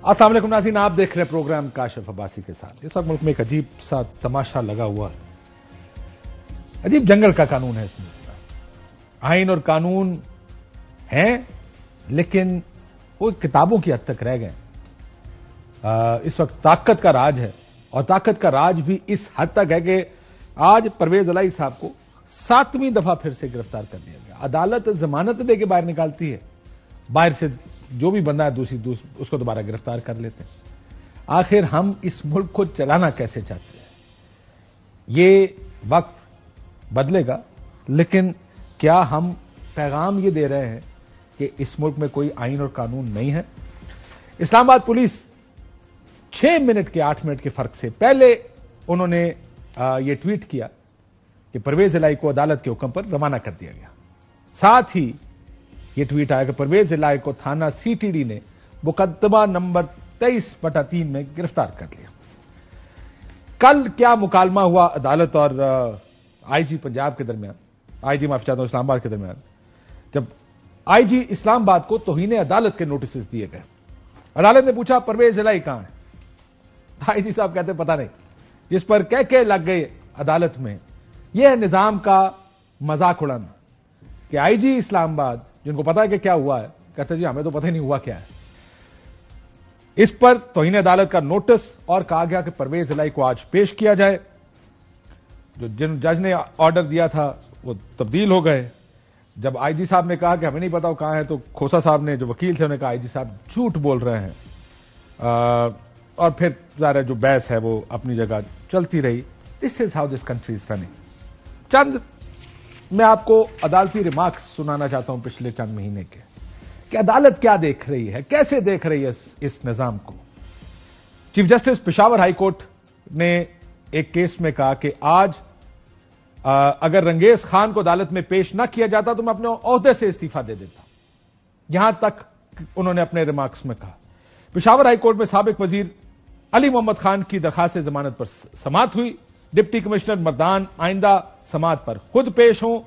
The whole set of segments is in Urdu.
السلام علیکم ناظرین، آپ دیکھ رہے ہیں پروگرام کاشف عباسی کے ساتھ۔ اس وقت ملک میں ایک عجیب سا تماشا لگا ہوا ہے، عجیب جنگل کا قانون ہے اس ملک میں۔ آئین اور قانون ہیں لیکن وہ کتابوں کی حد تک رہ گئے۔ اس وقت طاقت کا راج ہے، اور طاقت کا راج بھی اس حد تک ہے کہ آج پرویز الہی صاحب کو 7ویں دفعہ پھر سے گرفتار کر لیا گیا۔ عدالت ضمانت دے کے باہر نکالتی ہے، باہر سے جو بھی بندہ ہے دوسری اس کو دوبارہ گرفتار کر لیتے ہیں۔ آخر ہم اس ملک کو چلانا کیسے چاہتے ہیں؟ یہ وقت بدلے گا، لیکن کیا ہم پیغام یہ دے رہے ہیں کہ اس ملک میں کوئی آئین اور قانون نہیں ہے؟ اسلام آباد پولیس 6 منٹ کے 8 منٹ کے فرق سے پہلے انہوں نے یہ ٹویٹ کیا کہ پرویز الہی کو عدالت کے حکم پر روانہ کر دیا گیا۔ ساتھ ہی یہ ٹویٹ آیا کہ پرویز الہی کو تھانہ سی ٹی ڈی نے مقدمہ نمبر 23/3 میں گرفتار کر لیا۔ کل کیا مکالمہ ہوا عدالت اور آئی جی پنجاب کے درمیان، آئی جی معافی چاہتا ہوں اسلام آباد کے درمیان، جب آئی جی اسلام آباد کو توہین عدالت کے نوٹسز دیے گئے۔ عدالت نے پوچھا پرویز الہی کہاں ہے؟ آئی جی صاحب کہتے پتہ نہیں، جس پر کہہ لگ گئے عدالت میں۔ یہ ہے نظام کا مذاق اڑانا کہ آئی جی اسلام آباد جن کو پتا ہے کہ کیا ہوا ہے، کہتے جی ہمیں تو پتہ ہی نہیں ہوا کیا ہے۔ اس پر توہین عدالت کا نوٹس اور کہا گیا کہ پرویز الہی کو آج پیش کیا جائے۔ جن جج نے آرڈر دیا تھا وہ تبدیل ہو گئے۔ جب آئی جی صاحب نے کہا کہ ہمیں نہیں پتا وہ کہاں ہے، تو کھوسا صاحب نے جو وکیل تھے انہوں نے کہا آئی جی صاحب جھوٹ بول رہے ہیں، اور پھر ظاہر جو بحث ہے وہ اپنی جگہ چلتی رہی۔ This is how this country is running. چند میں آپ کو عدالتی ریمارکس سنانا چاہتا ہوں پچھلے چند مہینے کے، کہ عدالت کیا دیکھ رہی ہے، کیسے دیکھ رہی ہے اس نظام کو۔ Chief justice Peshawar high court نے ایک کیس میں کہا کہ آج اگر رنگیز خان کو عدالت میں پیش نہ کیا جاتا تو میں اپنے عہدے سے استعفی دے دیتا۔ یہاں تک انہوں نے اپنے ریمارکس میں کہا۔ پشاور ہائی کورٹ میں سابق وزیر علی محمد خان کی درخواست ضمانت پر سماعت ہوئی۔ ڈپٹی کمشنر مردان آئندہ سماعت پر خود پیش ہوں،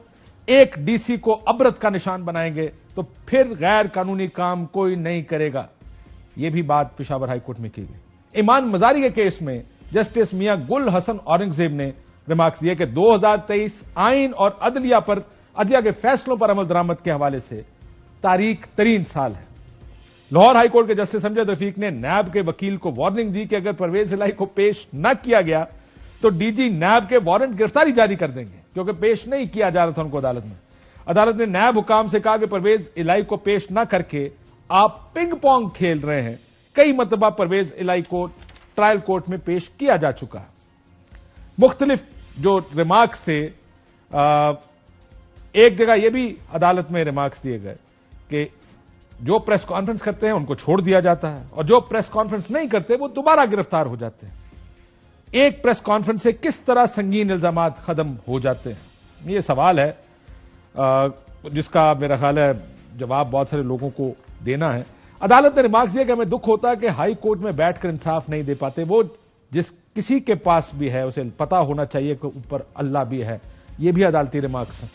ایک ڈی سی کو عبرت کا نشان بنائیں گے تو پھر غیر قانونی کام کوئی نہیں کرے گا۔ یہ بھی بات پشاور ہائی کورٹ میں کی گئی۔ ایمان مزاری کے کیس میں جسٹس میاں گل حسن اورنگزیب نے ریمارکس دیے کہ 2023 آئین اور عدلیہ کے فیصلوں پر عمل درآمد کے حوالے سے تاریخ ترین سال ہے۔ لاہور ہائی کورٹ کے جسٹس امجد رفیق نے نیب کے وکیل کو وارننگ دی کہ اگر پرویز الہی کو پیش نہ کیا گیا تو ڈی جی نیب کے وارنٹ گرفتاری جاری کر دیں گے، کیونکہ پیش نہیں کیا جا رہا تھا ان کو عدالت میں۔ عدالت نے نیب حکام سے کہا کہ پرویز الہی کو پیش نہ کر کے آپ پنگ پونگ کھیل رہے ہیں۔ کئی مرتبہ پرویز الہی کو ٹرائل کورٹ میں پیش کیا جا چکا ہے۔ مختلف جو ریمارکس سے ایک جگہ یہ بھی عدالت میں ریمارکس دیے گئے کہ جو پریس کانفرنس کرتے ہیں ان کو چھوڑ دیا جاتا ہے، اور جو پریس کانفرنس نہیں کرتے وہ دوبارہ گرفتار ہو جاتے ہیں۔ ایک پریس کانفرنس سے کس طرح سنگین الزامات ختم ہو جاتے ہیں؟ یہ سوال ہے جس کا میرا خیال ہے جواب بہت سارے لوگوں کو دینا ہے۔ عدالت نے ریمارکس دیا کہ ہمیں دکھ ہوتا ہے کہ ہائی کورٹ میں بیٹھ کر انصاف نہیں دے پاتے۔ وہ جس کسی کے پاس بھی ہے اسے پتا ہونا چاہیے کہ اوپر اللہ بھی ہے۔ یہ بھی عدالتی ریمارکس ہے۔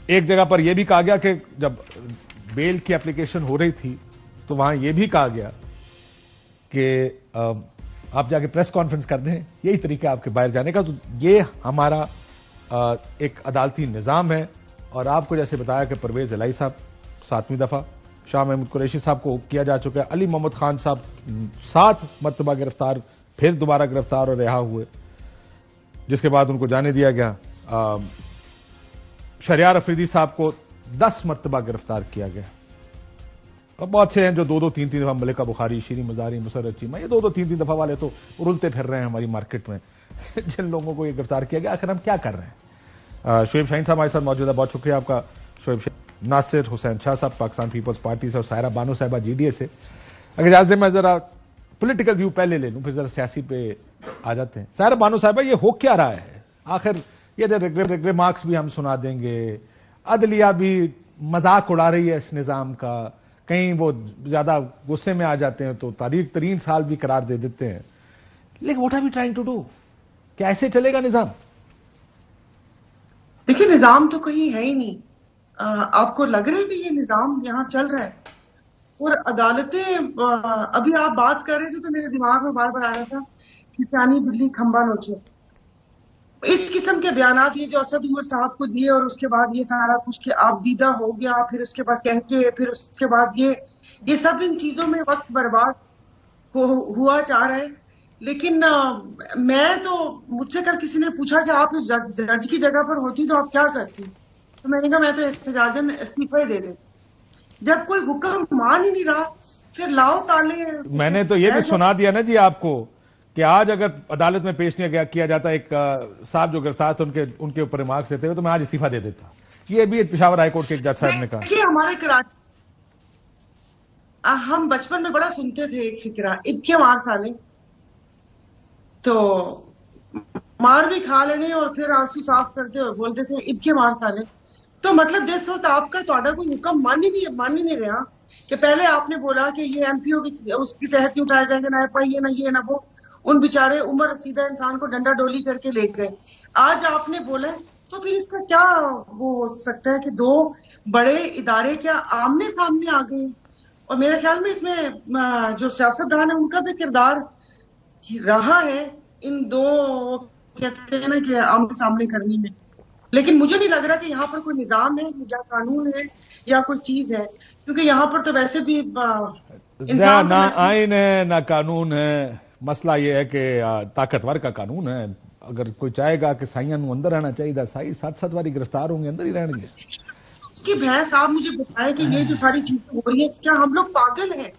ایک جگہ پر یہ بھی کہا گیا کہ جب بیل کی اپلیکیشن ہو رہی تھی تو وہاں یہ بھی کہا گیا کہ آپ جا کے پریس کانفرنس کر دیں، یہی طریقہ آپ کے باہر جانے کا۔ تو یہ ہمارا ایک عدالتی نظام ہے، اور آپ کو جیسے بتایا کہ پرویز الہی صاحب 7ویں دفعہ، شاہ محمود قریشی صاحب کو کیا جا چکا ہے، علی محمد خان صاحب 7 مرتبہ گرفتار، پھر دوبارہ گرفتار اور رہا ہوئے، جس کے بعد ان کو جانے دیا گیا۔ شہریار افریدی صاحب کو 10 مرتبہ گرفتار کیا گیا، اور بہت سے ہیں جو 2-3 دفعہ، ملکہ بخاری، شیریں مزاری، مسرت چیمہ، یہ 2-3 دفعہ والے تو رلتے پھر رہے ہیں ہماری مارکیٹ میں۔ جن لوگوں کو یہ گرفتار کیا گیا، آخر ہم کیا کر رہے ہیں؟ شعیب شاہین صاحب ہمارے ساتھ موجود ہے، بہت شکریہ آپ کا شعیب شاہین۔ ناصر حسین شاہ صاحب پاکستان پیپلز پارٹی سے، اور سائرہ بانو صاحبہ جی ڈی اے سے۔ اگر اجازت میں ذرا پولیٹیکل ویو پہلے لے لوں، پھر ذرا سیاسی پہ آ جاتے ہیں۔ سائرہ بانو صاحبہ، یہ ہو کیا رہا ہے آخر؟ یہ ریمارکس بھی ہم سنا دیں گے، عدلیہ بھی مذاق اڑا رہی ہے اس نظام کا، کہیں وہ زیادہ غصے میں آ جاتے ہیں تو تاریخ ترین سال بھی قرار دے دیتے ہیں، لیکن what are we trying to do? کیا ایسے چلے گا نظام؟ دیکھیے، نظام تو کہیں ہے ہی نہیں۔ آپ کو لگ رہا ہے کہ یہ نظام یہاں چل رہا ہے؟ اور عدالتیں، ابھی آپ بات کر رہے تھے تو میرے دماغ میں بار بار آ رہا تھا کہ سیانی بلی کھمبا نوچے. اس قسم کے بیانات یہ جو اسد عمر صاحب کو دیے، اور اس کے بعد یہ سارا کچھ کہ آپ دیدہ ہو گیا، پھر اس کے بعد کہہ کے، پھر اس کے بعد یہ سب ان چیزوں میں وقت برباد ہوا جا رہا ہے. لیکن میں تو، مجھ سے کل کسی نے پوچھا کہ آپ اس جج کی جگہ پر ہوتی تو آپ کیا کرتی، تو میں نے کہا میں تو احتجاجاً استعفے دے دیتی. جب کوئی حکم مان ہی نہیں رہا پھر لاؤ تالے. میں نے تو یہ بھی سنا دیا نا جی آپ کو کہ آج اگر عدالت میں پیش نہیں کیا جاتا ایک صاحب جو گرفتار تھے ان کے اوپر ریمارکس دیتے ہوئے، تو میں آج استعفیٰ دے دیتا. یہ بھی پشاور ہائی کورٹ کے ایک جج صاحب نے کہا. ہمارے کراچی ہم بچپن میں بڑا سنتے تھے ایک فکرہ، ابکے مار سالے، تو مار بھی کھا لینے اور پھر آنسو صاف کرتے اور بولتے تھے ابکے مار سالے. تو مطلب جس وقت آپ کا کوئی حکم مان ہی نہیں رہا کہ پہلے آپ نے بولا کہ یہ ایم پی او اس کی تحت نہیں اٹھایا جائے گا، نہ ایف آئی اے، نہ یہ نہ وہ، ان بیچارے عمر رسیدہ انسان کو ڈنڈا ڈولی کر کے لے گئے. آج آپ نے بولا تو پھر اس کا کیا وہ ہو سکتا ہے کہ دو بڑے ادارے کیا آمنے سامنے آ گئے؟ اور میرے خیال میں اس میں جو سیاستدان ہیں ان کا بھی کردار رہا ہے ان دو کہتے ہیں نا کہ آمنے سامنے کرنے میں. لیکن مجھے نہیں لگ رہا کہ یہاں پر کوئی نظام ہے یا قانون ہے یا کوئی چیز ہے، کیونکہ یہاں پر تو ویسے بھی نہ آئین ہے نہ قانون ہے. مسئلہ یہ ہے کہ طاقتور کا قانون ہے. اگر کوئی چاہے گا کہ سائیاں نو اندر آنا چاہیے، سائی 7 واری گرفتار ہوں گے، اندر ہی رہن گے. اس کی بحث آپ مجھے بتائیں کہ یہ جو ساری چیزیں ہو رہی ہیں کیا ہم لوگ پاگل ہیں؟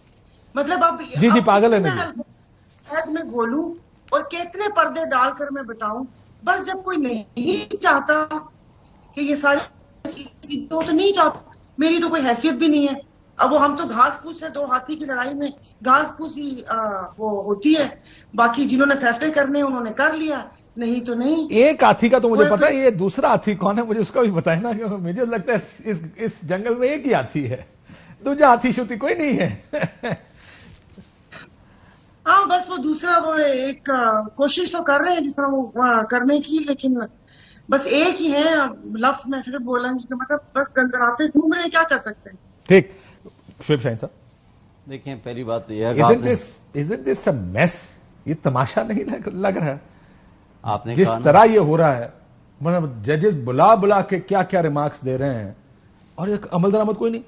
مطلب اب جی پاگل ہے. میں گھولوں اور کتنے پردے ڈال کر میں بتاؤں، بس جب کوئی نہیں چاہتا کہ یہ ساری چیزیں تو نہیں چاہتا. میری تو کوئی حیثیت بھی نہیں ہے. اب وہ ہم تو گھاس پھوس ہے، 2 ہاتھی کی لڑائی میں گھاس پھوس ہی وہ ہوتی ہے. باقی جنہوں نے فیصلے کرنے انہوں نے کر لیا، نہیں تو نہیں. ایک ہاتھی کا تو مجھے پتا ہے، یہ دوسرا ہاتھی کون ہے مجھے اس کا بھی بتائے نا. مجھے لگتا ہے اس جنگل میں ایک ہی ہاتھی ہے، دوجا ہاتھی شوتی کوئی نہیں ہے. ہاں بس وہ دوسرا وہ ایک کوشش تو کر رہے ہیں جس طرح وہ کرنے کی، لیکن بس ایک ہی ہے. لفظ میں پھر بولا کہ مطلب بس گنگناتے گھوم رہے ہیں، کیا کر سکتے ہیں. ٹھیک. شعیب شاہین صاحب دیکھیں، پہلی بات یہ ہے Isn't this a mess؟ یہ تماشا نہیں لگ رہا آپ نے جس طرح یہ ہو رہا ہے. مطلب ججز بلا کے کیا کیا ریمارکس دے رہے ہیں اور ایک عمل درآمد کوئی نہیں.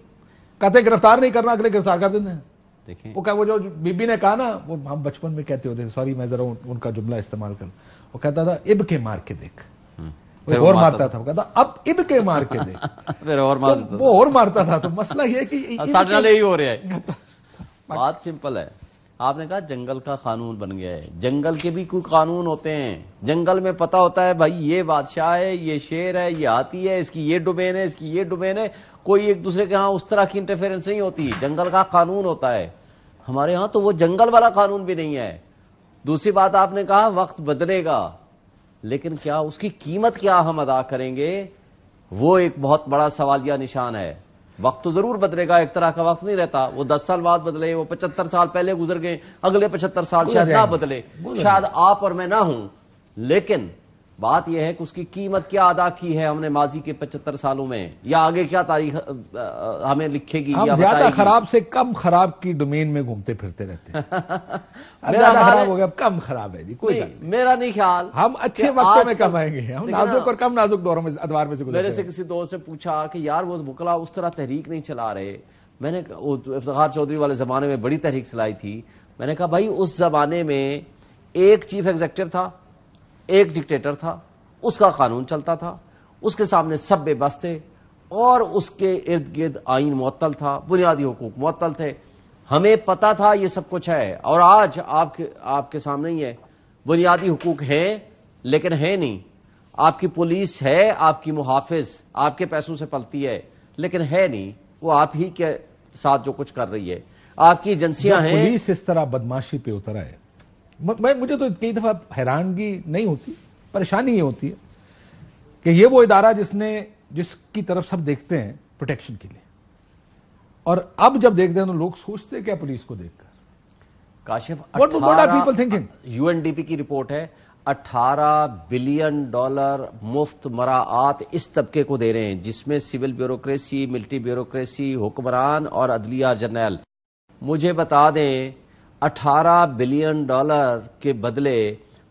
کہتے گرفتار نہیں کرنا، اگلے گرفتار کر دیتے ہیں. وہ جو بی بی نے کہا نا، وہ ہم بچپن میں کہتے ہوتے، سوری میں ذرا ان کا جملہ استعمال کروں، وہ کہتا تھا اب کے مار کے دیکھ. اور مارتا تھا، وہ کہتا اب کے مار کے دیکھ، پھر وہ اور مارتا تھا. تو مسئلہ یہ کہ یہی ہو رہا ہے. بات سمپل ہے. آپ نے کہا جنگل کا قانون بن گیا ہے. جنگل کے بھی کوئی قانون ہوتے ہیں. جنگل میں پتا ہوتا ہے بھائی یہ بادشاہ ہے، یہ شیر ہے، یہ ہاتھی ہے، اس کی یہ ڈومین ہے، اس کی یہ ڈومین ہے. کوئی ایک دوسرے کے ہاں اس طرح کی انٹرفیئرنس نہیں ہوتی. جنگل کا قانون ہوتا ہے. ہمارے ہاں تو وہ جنگل والا قانون بھی نہیں ہے. دوسری بات آپ نے کہا وقت بدلے گا، لیکن کیا اس کی قیمت کیا ہم ادا کریں گے، وہ ایک بہت بڑا سوالیہ نشان ہے. وقت تو ضرور بدلے گا، ایک طرح کا وقت نہیں رہتا. وہ 10 سال بعد بدلے، وہ 75 سال پہلے گزر گئے، اگلے 75 سال شاید نہ بدلے، شاید آپ اور میں نہ ہوں. لیکن بات یہ ہے کہ اس کی قیمت کیا ادا کی ہے ہم نے ماضی کے 75 سالوں میں، یا آگے کیا تاریخ ہمیں لکھے گی. ہم زیادہ خراب سے کم خراب کی ڈومین میں گھومتے پھرتے رہتے ہیں. زیادہ خراب ہو گیا، کم خراب ہے جی. کوئی میرا نہیں خیال ہم اچھے وقتوں میں کم آئیں گے. ہم نازک اور کم نازک دوروں میں ادوار میں سے گزرے. میرے سے کسی دوست نے پوچھا کہ یار وہ وکلا اس طرح تحریک نہیں چلا رہے. میں نے افتخار چودھری والے زمانے میں بڑی تحریک چلائی تھی. میں نے کہا بھائی اس زمانے میں ایک چیف ایگزیکٹو تھا، ایک ڈکٹیٹر تھا، اس کا قانون چلتا تھا، اس کے سامنے سب بے بس تھے، اور اس کے ارد گرد آئین معطل تھا، بنیادی حقوق معطل تھے. ہمیں پتا تھا یہ سب کچھ ہے. اور آج آپ کے سامنے ہی ہے. بنیادی حقوق ہیں لیکن ہے نہیں. آپ کی پولیس ہے، آپ کی محافظ آپ کے پیسوں سے پلتی ہے، لیکن ہے نہیں. وہ آپ ہی کے ساتھ جو کچھ کر رہی ہے. آپ کی ایجنسیاں ہیں. پولیس اس طرح بدماشی پہ اترا ہے. مجھے تو کئی دفعہ حیرانگی نہیں ہوتی، پریشانی یہ ہوتی ہے کہ یہ وہ ادارہ جس کی طرف سب دیکھتے ہیں پروٹیکشن کے لیے، اور اب جب دیکھتے ہیں تو لوگ سوچتے کیا پولیس کو دیکھ کر. Kashif What are people thinking? UNDP کی رپورٹ ہے، 18 بلین ڈالر مفت مراعات اس طبقے کو دے رہے ہیں، جس میں سول بیوروکریسی، ملٹری بیوروکریسی، حکمران اور عدلیہ جرنیل۔ مجھے بتا دیں 18 بلین ڈالر کے بدلے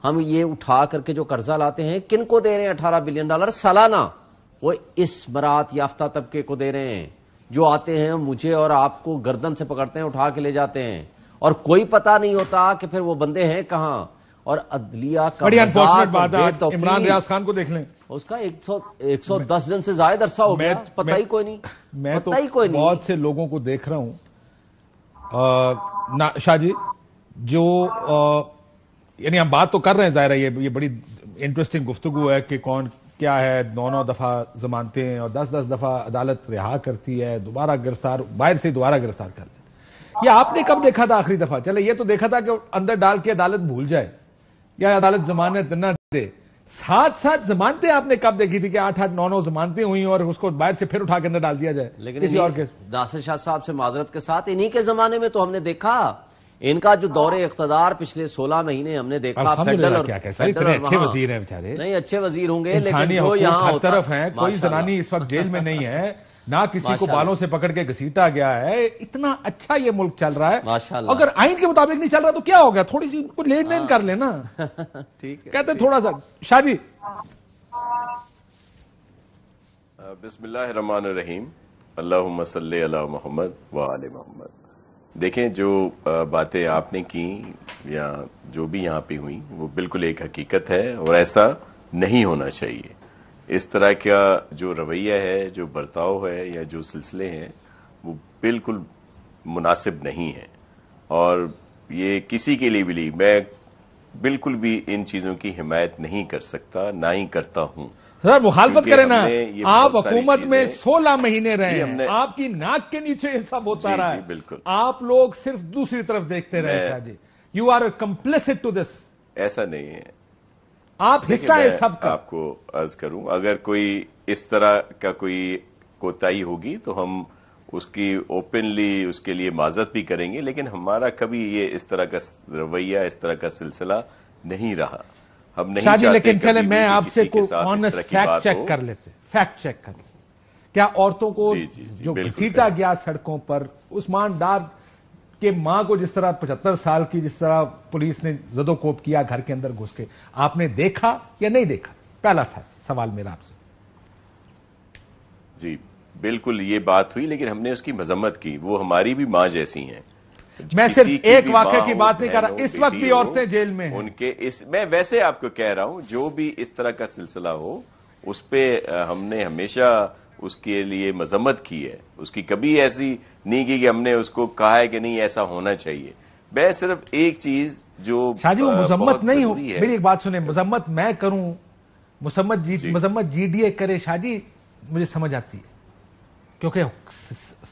ہم یہ اٹھا کر کے جو قرضہ لاتے ہیں کن کو دے رہے ہیں؟ 18 بلین ڈالر سالانہ وہ اس برات یافتہ طبقے کو دے رہے ہیں، جو آتے ہیں مجھے اور آپ کو گردن سے پکڑتے ہیں، اٹھا کے لے جاتے ہیں، اور کوئی پتا نہیں ہوتا کہ پھر وہ بندے ہیں کہاں۔ اور عدلیہ کا بڑی انفارچونیٹ مذاق بات اور ہے، بے توقیر، عمران ریاض خان کو دیکھ لیں، اس کا 110 دن سے زائد عرصہ ہو گیا، پتہ ہی کوئی نہیں، میں تو پتہ ہی کوئی نہیں۔ بہت سے لوگوں کو دیکھ رہا ہوں شاہ جی، جو یعنی ہم بات تو کر رہے ہیں، ظاہر ہے یہ بڑی انٹرسٹنگ گفتگو ہے کہ کون کیا ہے، 9 دفعہ ضمانتیں ہیں اور 10 دفعہ عدالت رہا کرتی ہے، دوبارہ گرفتار، باہر سے دوبارہ گرفتار کر لیں۔ یہ آپ نے کب دیکھا تھا آخری دفعہ؟ چلے یہ تو دیکھا تھا کہ اندر ڈال کے عدالت بھول جائے یا عدالت ضمانت نہ دے، ساتھ ضمانتیں آپ نے کب دیکھی تھی کہ 8 9 ضمانتیں ہوئی اور اس کو باہر سے پھر اٹھا کے اندر ڈال دیا جائے لیکن کسی اور کیس؟ ناصر شاہ صاحب سے معذرت کے ساتھ انہی کے زمانے میں تو ہم نے دیکھا، ان کا جو دور اقتدار پچھلے 16 مہینے ہم نے دیکھا، الحمدللہ، کیا کہہ سکتے اتنے اچھے وزیر ہیں بیچارے، نہیں اچھے وزیر ہوں گے، انسانی لیکن جو حقوق یہاں ہر طرف ہیں، کوئی زنانی اس وقت جیل میں نہیں ہے، نہ کسی کو بالوں سے پکڑ کے گھسیٹا گیا ہے، اتنا اچھا یہ ملک چل رہا ہے۔ ماشاءاللہ، اگر آئین کے مطابق نہیں چل رہا تو کیا ہو گیا؟ تھوڑی سی کوئی لین دین کر لینا، ٹھیک ہے، کہتے تھوڑا سا۔ شاہ جی، بسم اللہ الرحمن الرحیم، اللہم صلی علی محمد وآل محمد۔ دیکھیں، جو باتیں آپ نے کی یا جو بھی یہاں پہ ہوئی وہ بالکل ایک حقیقت ہے، اور ایسا نہیں ہونا چاہیے۔ اس طرح کا جو رویہ ہے، جو برتاؤ ہے یا جو سلسلے ہیں، وہ بالکل مناسب نہیں ہے، اور یہ کسی کے لیے بھی میں بالکل بھی ان چیزوں کی حمایت نہیں کر سکتا، نہ ہی کرتا ہوں۔ سر مخالفت کریں نا، آپ بہت ساری حکومت میں چیزیں 16 مہینے رہے ہیں، آپ کی ناک کے نیچے یہ سب ہوتا رہا ہے، بالکل، آپ لوگ صرف دوسری طرف دیکھتے رہے۔ شاہ جی، یو آر کمپلیسٹ ٹو دس، ایسا نہیں ہے، آپ حصہ ہے سب کا۔ آپ کو عرض کروں، اگر کوئی اس طرح کا کوئی کوتاہی ہوگی تو ہم اس کی اوپنلی اس کے لیے معذرت بھی کریں گے، لیکن ہمارا کبھی یہ اس طرح کا رویہ، اس طرح کا سلسلہ نہیں رہا۔ ہم نہیں چاہتے لیکن چلے میں آپ سے کوئی آنےسٹ فیکٹ چیک کر لیتے، فیکٹ چیک کر لیتے، کیا عورتوں کو جو گھسیٹا گیا سڑکوں پر، عثمان ڈار کے ماں کو جس طرح 75 سال کی جس طرح پولیس نے زد و کوب کیا گھر کے اندر گھس کے، آپ نے دیکھا یا نہیں دیکھا؟ پہلا سوال میرا آپ سے۔ جی بالکل، یہ بات ہوئی، لیکن ہم نے اس کی مذمت کی، وہ ہماری بھی ماں جیسی ہیں۔ میں صرف ایک واقعے کی بات نہیں کر رہا، اس وقت بھی عورتیں جیل میں ہیں، ان کے میں ویسے آپ کو کہہ رہا ہوں، جو بھی اس طرح کا سلسلہ ہو اس پہ ہم نے ہمیشہ اس کے لیے مذمت کی ہے، اس کی کبھی ایسی نہیں کی کہ ہم نے اس کو کہا ہے کہ نہیں ایسا ہونا چاہیے۔ میں صرف ایک چیز جو شاہ جی، وہ مذمت نہیں ہو، میری ایک بات سنیں، مذمت میں کروں، مذمت جی ڈی اے کرے، شاہ جی مجھے سمجھ آتی ہے، کیونکہ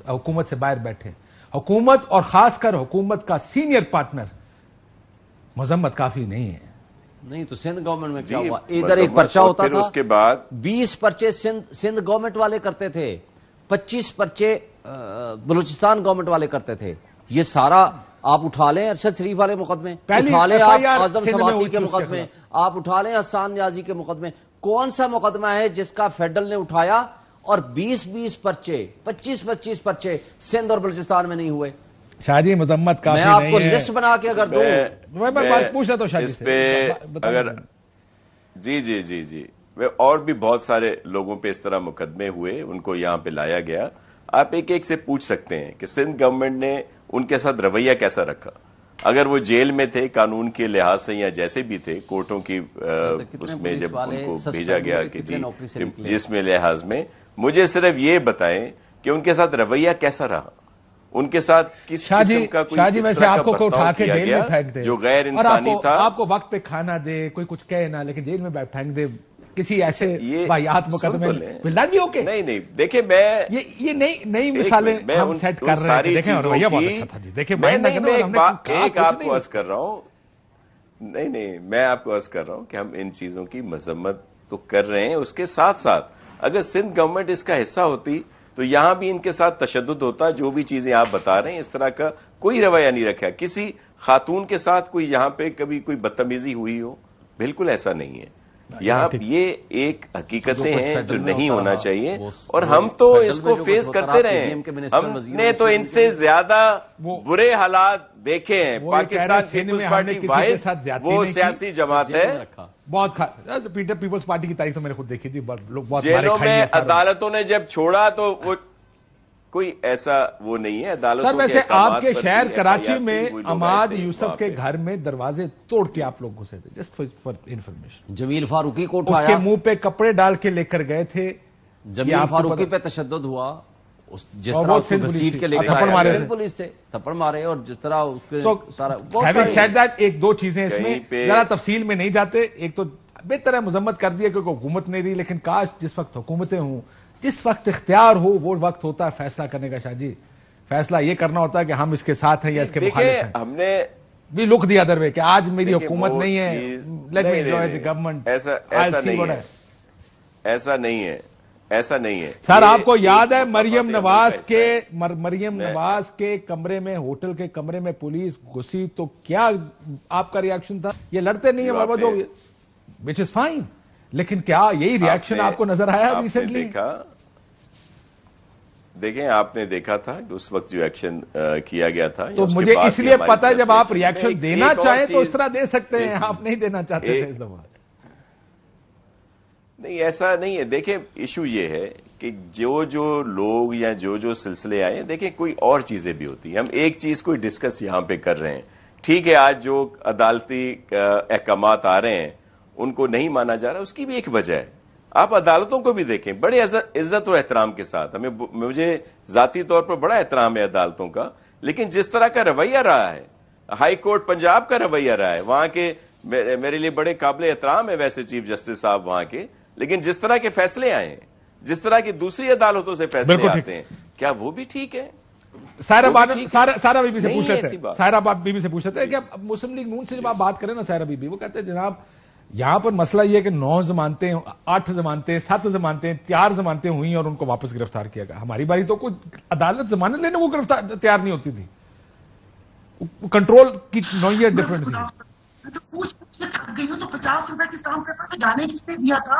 حکومت سے باہر بیٹھے، حکومت اور خاص کر حکومت کا سینئر پارٹنر، مذمت کافی نہیں ہے۔ نہیں تو سندھ گورنمنٹ میں کیا ہوا؟ ادھر ایک پرچہ ہوتا تھا، اس کے بعد 20 پرچے سندھ گورنمنٹ والے کرتے تھے، 25 پرچے بلوچستان گورنمنٹ والے کرتے تھے۔ یہ سارا آپ اٹھا لیں ارشد شریف والے مقدمے، اٹھا لیں آپ اعظم سواتی کے مقدمے، آپ اٹھا لیں حسان نیازی کے مقدمے، کون سا مقدمہ ہے جس کا فیڈرل نے اٹھایا اور 20 پرچے، 25 پرچے سندھ اور بلوچستان میں نہیں ہوئے؟ شاہ جی مذمت کافی نہیں ہے، میں آپ کو لسٹ بنا کے اگر دوں، میں بات پوچھا تو شاہ جی اس پہ اگر جی اور بھی بہت سارے لوگوں پہ اس طرح مقدمے ہوئے، ان کو یہاں پہ لایا گیا۔ آپ ایک ایک سے پوچھ سکتے ہیں کہ سندھ گورنمنٹ نے ان کے ساتھ رویہ کیسا رکھا، اگر وہ جیل میں تھے قانون کے لحاظ سے یا جیسے بھی تھے، کورٹوں کی اس میں جب ان کو بھیجا گیا کہ جس میں لحاظ میں، مجھے صرف یہ بتائیں کہ ان کے ساتھ رویہ کیسا رہا، ان کے ساتھ کس قسم کا کوئی اس طرح کا برتاؤ کیا گیا جو غیر انسانی تھا۔ آپ کو وقت پہ کھانا دے، کوئی کچھ کہے نہ، لیکن جیل میں پھینک دے کسی ایسے واقعات مقدمے میں بھی اوکے۔ نہیں دیکھیں، میں یہ نئی مثالیں ہم سیٹ کر رہے ہیں، دیکھیں رویہ بہت اچھا تھا جی، دیکھیں میں ایک آپ کو عرض کر رہا ہوں، نہیں میں آپ کو عرض کر رہا ہوں کہ ہم ان چیزوں کی مذمت تو کر رہے ہیں، اس کے ساتھ ساتھ اگر سندھ گورنمنٹ اس کا حصہ ہوتی تو یہاں بھی ان کے ساتھ تشدد ہوتا۔ جو بھی چیزیں آپ بتا رہے ہیں، اس طرح کا کوئی رویہ نہیں رکھا، کسی خاتون کے ساتھ کوئی یہاں پہ کبھی کوئی بدتمیزی ہوئی ہو، بالکل ایسا نہیں ہے. یہاں یہ ایک حقیقتیں ہیں جو نہیں ہونا چاہیے, اور ہم تو اس کو فیس کرتے رہے ہیں. ہم نے تو ان سے زیادہ برے حالات دیکھے ہیں. پاکستان پیپلز پارٹی واحد وہ سیاسی جماعت ہے. بہت پیپلز پارٹی کی تاریخ تو میں نے خود دیکھی تھی, لوگ بہت جیلوں میں عدالتوں نے جب چھوڑا تو وہ کوئی ایسا وہ نہیں ہے. عدالتوں سر ویسے آپ کے شہر کراچی میں عماد یوسف کے گھر میں دروازے توڑ کے آپ لوگ گھسے تھے, جسٹ فار انفارمیشن. جمیل فاروقی کو اس اٹھایا, کے منہ پہ کپڑے ڈال کے لے کر گئے تھے. جمیل فاروقی پہ تشدد ہوا, جس طرح اس کو گھسیٹ کے لے کر آئے, پولیس سے تھپڑ مارے, اور جس طرح اس کے سارا ایک دو چیزیں اس میں ذرا تفصیل میں نہیں جاتے. ایک تو بہتر ہے مذمت کر دیا کیونکہ حکومت نہیں رہی, لیکن کاش جس وقت حکومتیں ہوں, جس وقت اختیار ہو, وہ وقت ہوتا ہے فیصلہ کرنے کا. شاہ جی فیصلہ یہ کرنا ہوتا ہے کہ ہم اس کے ساتھ ہیں یا اس کے مخالف ہیں. ہم نے بھی لک دیا ادر وے کہ آج میری حکومت نہیں ہے, let me enjoy the government. ایسا نہیں ہے, ایسا نہیں ہے. سر آپ کو یاد ہے مریم نواز کے کمرے میں, ہوٹل کے کمرے میں پولیس گھسی تو کیا آپ کا ریاکشن تھا؟ یہ لڑتے نہیں ہیں جو وچ از فائن, لیکن کیا یہی ریاکشن آپ کو نظر آیا ریسنٹلی؟ دیکھیں آپ نے دیکھا تھا کہ اس وقت جو ایکشن کیا گیا تھا, تو مجھے اس لیے پتا ہے جب آپ ریاکشن دینا چاہیں تو اس طرح دے سکتے ہیں, آپ نہیں دینا چاہتے تھے اس دفعہ. نہیں ایسا نہیں ہے. دیکھیں ایشو یہ ہے کہ جو لوگ یا جو سلسلے آئے, دیکھیں کوئی اور چیزیں بھی ہوتی ہیں. ہم ایک چیز کو ڈسکس یہاں پہ کر رہے ہیں. ٹھیک ہے آج جو عدالتی احکامات آ رہے ہیں ان کو نہیں مانا جا رہا, اس کی بھی ایک وجہ ہے. آپ عدالتوں کو بھی دیکھیں بڑے عزت و احترام کے ساتھ. مجھے ذاتی طور پر بڑا احترام ہے عدالتوں کا, لیکن جس طرح کا رویہ رہا ہے, ہائی کورٹ پنجاب کا رویہ رہا ہے, وہاں کے میرے لیے بڑے قابل احترام ہے ویسے چیف جسٹس صاحب وہاں کے, لیکن جس طرح کے فیصلے آئے ہیں, جس طرح کی دوسری عدالتوں سے فیصلے آتے ہیں, کیا وہ بھی ٹھیک ہے؟ سارا بی بی سے پوچھ رہے تھے, سارا بی بی سے پوچھ رہے تھے کہ مسلم لیگ نون سے جب آپ بات کریں نا سارا بی بی, وہ کہتے ہیں جناب یہاں پر مسئلہ یہ ہے کہ 9 ضمانتیں 8 ضمانتیں 7 ضمانتیں 4 ضمانتیں ہوئی اور ان کو واپس گرفتار کیا گیا. ہماری باری تو کوئی عدالت ضمانت لینے کو گرفتار تیار نہیں ہوتی تھی, کنٹرول کی نوعیت ڈفرنٹ تھی. تو پوچھ سے تھک گئی ہوں تو 50 روپے کے اسٹامپ پیپر پہ جانے کس نے دیا تھا,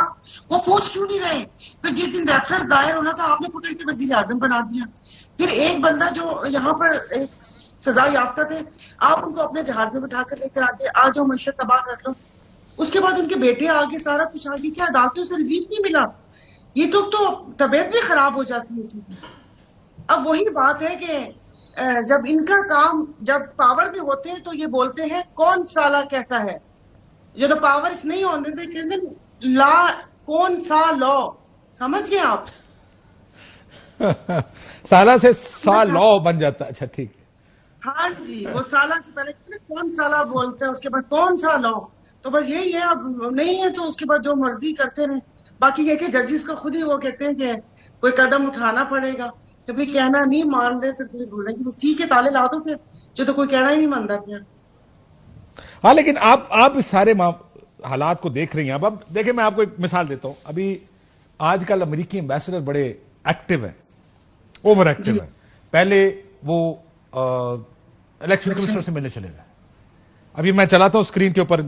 وہ پوچھ کیوں نہیں رہے؟ پھر جس دن ریفرنس دائر ہونا تھا آپ نے پوٹل کے وزیر اعظم بنا دیا. پھر ایک بندہ جو یہاں پر ایک سزا یافتہ تھے, آپ ان کو اپنے جہاز میں بٹھا کر لے کر آتے, آ جاؤ معیشت تباہ کر لو. اس کے بعد ان کے بیٹے آگے, سارا کچھ آگے, کیا عدالتوں سے ریلیف نہیں ملا؟ یہ تو طبیعت بھی خراب ہو جاتی ہوتی تھی. اب وہی بات ہے کہ جب ان کا کام جب پاور میں ہوتے ہیں تو یہ بولتے ہیں کون سالہ کہتا ہے, جب پاور اس نہیں ہوتے تھے کہتے ہیں لا کون سا لا, سمجھ گئے آپ؟ سالہ سے سا لا بن جاتا. اچھا ٹھیک ہے, ہاں جی, وہ سالہ سے پہلے کون سالہ بولتا ہے, اس کے بعد کون سا لا. تو بس یہی ہے, اب نہیں ہے تو اس کے بعد جو مرضی کرتے رہے. باقی یہ کہ ججز کو خود ہی وہ کہتے ہیں کہ کوئی قدم اٹھانا پڑے گا, جب یہ کہنا نہیں مان رہے تو پھر بولیں گے بس ٹھیک ہے تالے لا دو, پھر جو تو کوئی کہنا ہی نہیں مانتا پھر. ہاں لیکن آپ اس سارے حالات کو دیکھ رہی ہیں. اب دیکھیں میں آپ کو ایک مثال دیتا ہوں. ابھی آج کل امریکی ایمبیسڈر بڑے ایکٹیو ہیں, اوور ایکٹیو ہیں. پہلے وہ الیکشن کمشنر سے ملنے چلے گئے. ابھی میں چلاتا ہوں اسکرین کے اوپر,